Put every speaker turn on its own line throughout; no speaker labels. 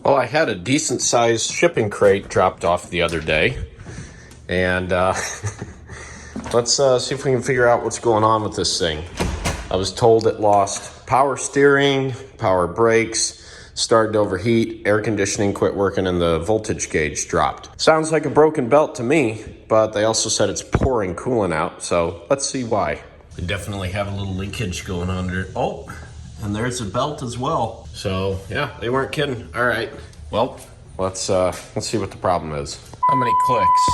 Well, I had a decent sized shipping crate dropped off the other day, and let's see if we can figure out what's going on with this thing. I was told it lost power steering, power brakes, started to overheat, air conditioning quit working, and the voltage gauge dropped. Sounds like a broken belt to me, but they also said it's pouring coolant out, so let's see why. We definitely have a little leakage going on there. Oh, and there's a belt as well. So yeah, they weren't kidding. All right, well, let's see what the problem is. How many clicks?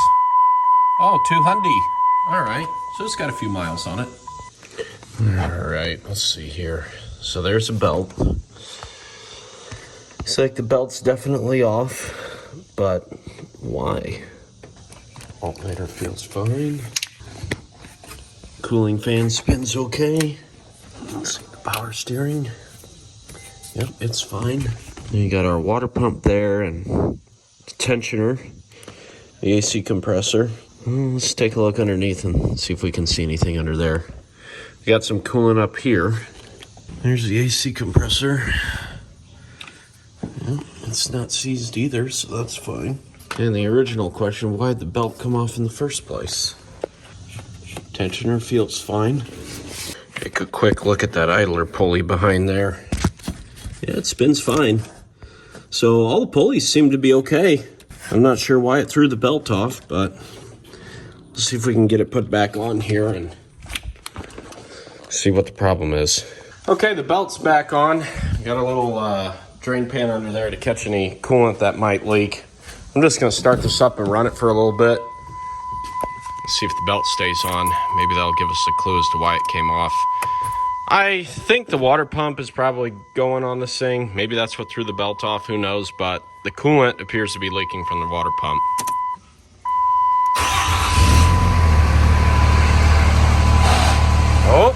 Oh, 200. All right, so it's got a few miles on it. All right, let's see here. So there's a belt. Looks like the belt's definitely off, but why? Alternator feels fine. Cooling fan spins okay. Let's see the power steering. Yep, it's fine. Then you got our water pump there and the tensioner, the AC compressor. Let's take a look underneath and see if we can see anything under there. We got some coolant up here. There's the AC compressor. Yep, it's not seized either, so that's fine. And the original question, why did the belt come off in the first place? Tensioner feels fine. Take a quick look at that idler pulley behind there. Yeah, it spins fine. So all the pulleys seem to be okay. I'm not sure why it threw the belt off, but let's see if we can get it put back on here and see what the problem is. Okay, the belt's back on. Got a little drain pan under there to catch any coolant that might leak. I'm just gonna start this up and run it for a little bit. See if the belt stays on. Maybe that'll give us a clue as to why it came off. I think the water pump is probably going on this thing. Maybe that's what threw the belt off, who knows, but the coolant appears to be leaking from the water pump. Oh!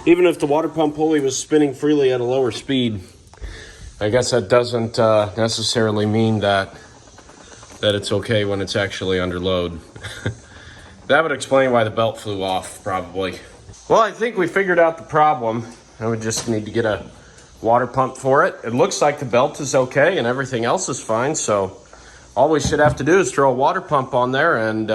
Even if the water pump pulley was spinning freely at a lower speed, I guess that doesn't necessarily mean that it's okay when it's actually under load. That would explain why the belt flew off, probably. Well, I think we figured out the problem, and we just need to get a water pump for it. It looks like the belt is okay and everything else is fine, so all we should have to do is throw a water pump on there and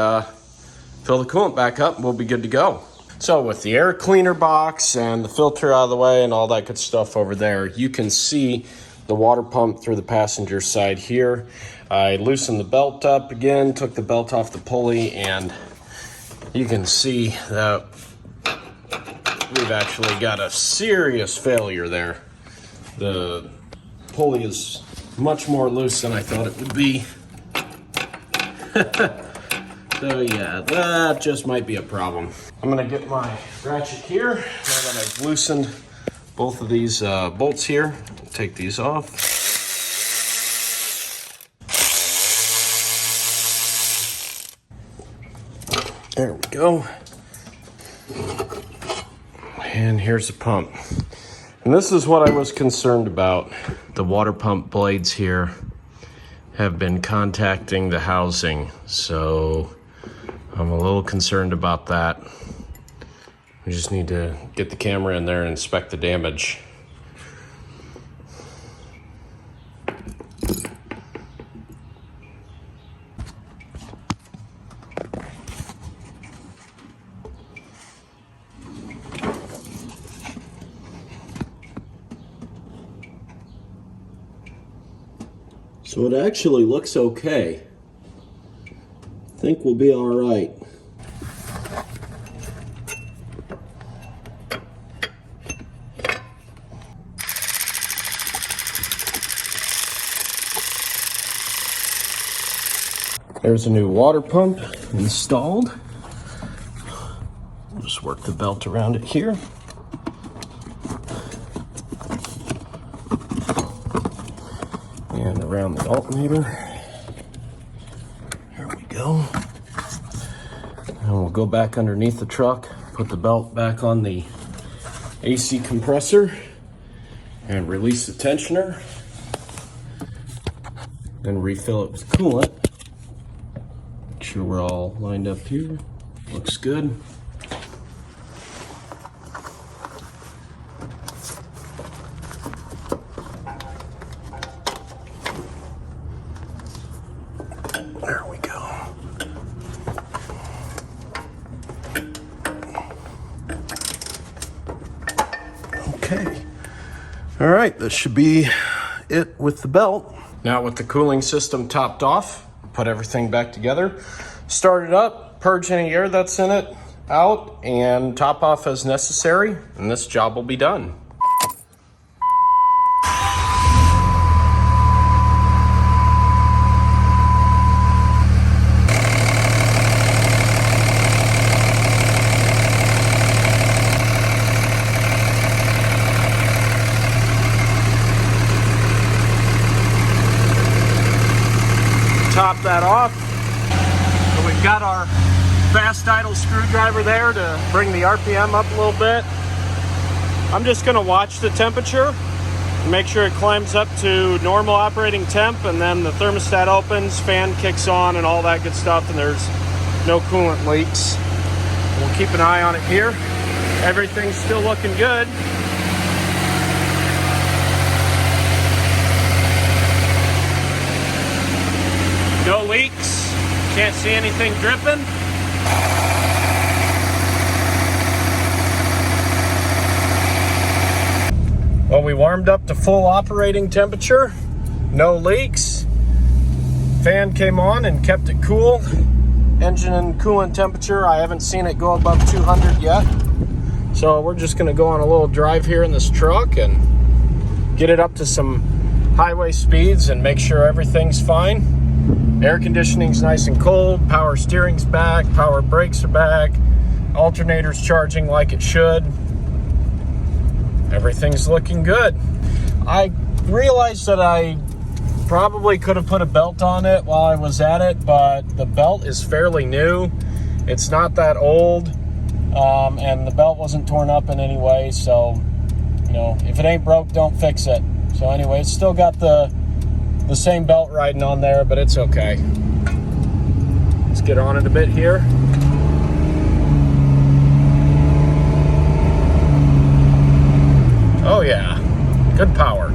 fill the coolant back up, and we'll be good to go. So with the air cleaner box and the filter out of the way and all that good stuff over there, you can see the water pump through the passenger side here. I loosened the belt up again, took the belt off the pulley, and you can see that we've actually got a serious failure there. The pulley is much more loose than I thought it would be. So yeah, that just might be a problem. I'm gonna get my ratchet here, now that I've loosened both of these bolts here. Take these off. There we go. And here's the pump. And this is what I was concerned about. The water pump blades here have been contacting the housing, so I'm a little concerned about that. We just need to get the camera in there and inspect the damage. So it actually looks okay. I think we'll be all right. There's a new water pump installed. Just work the belt around it here. And around the alternator. There we go. And we'll go back underneath the truck, put the belt back on the AC compressor, And release the tensioner. Then refill it with coolant. Make sure we're all lined up here. Looks good. There we go. Okay. All right, this should be it with the belt. Now with the cooling system topped off, put everything back together, start it up, purge any air that's in it out, and top off as necessary, and this job will be done. Top that off. So we've got our fast idle screwdriver there to bring the RPM up a little bit. I'm just going to watch the temperature and make sure it climbs up to normal operating temp, and then the thermostat opens, fan kicks on, and all that good stuff, and there's no coolant leaks. We'll keep an eye on it here. Everything's still looking good. No leaks, can't see anything dripping. Well, we warmed up to full operating temperature, no leaks. Fan came on and kept it cool. Engine and coolant temperature, I haven't seen it go above 200 yet. So we're just gonna go on a little drive here in this truck and get it up to some highway speeds and make sure everything's fine. Air conditioning's nice and cold, power steering's back, power brakes are back, alternator's charging like it should. Everything's looking good. I realized that I probably could have put a belt on it while I was at it, but the belt is fairly new. It's not that old, and the belt wasn't torn up in any way, so, you know, if it ain't broke, don't fix it. So anyway, it's still got the same belt riding on there, but it's okay. Let's get on it a bit here. Oh yeah, good power.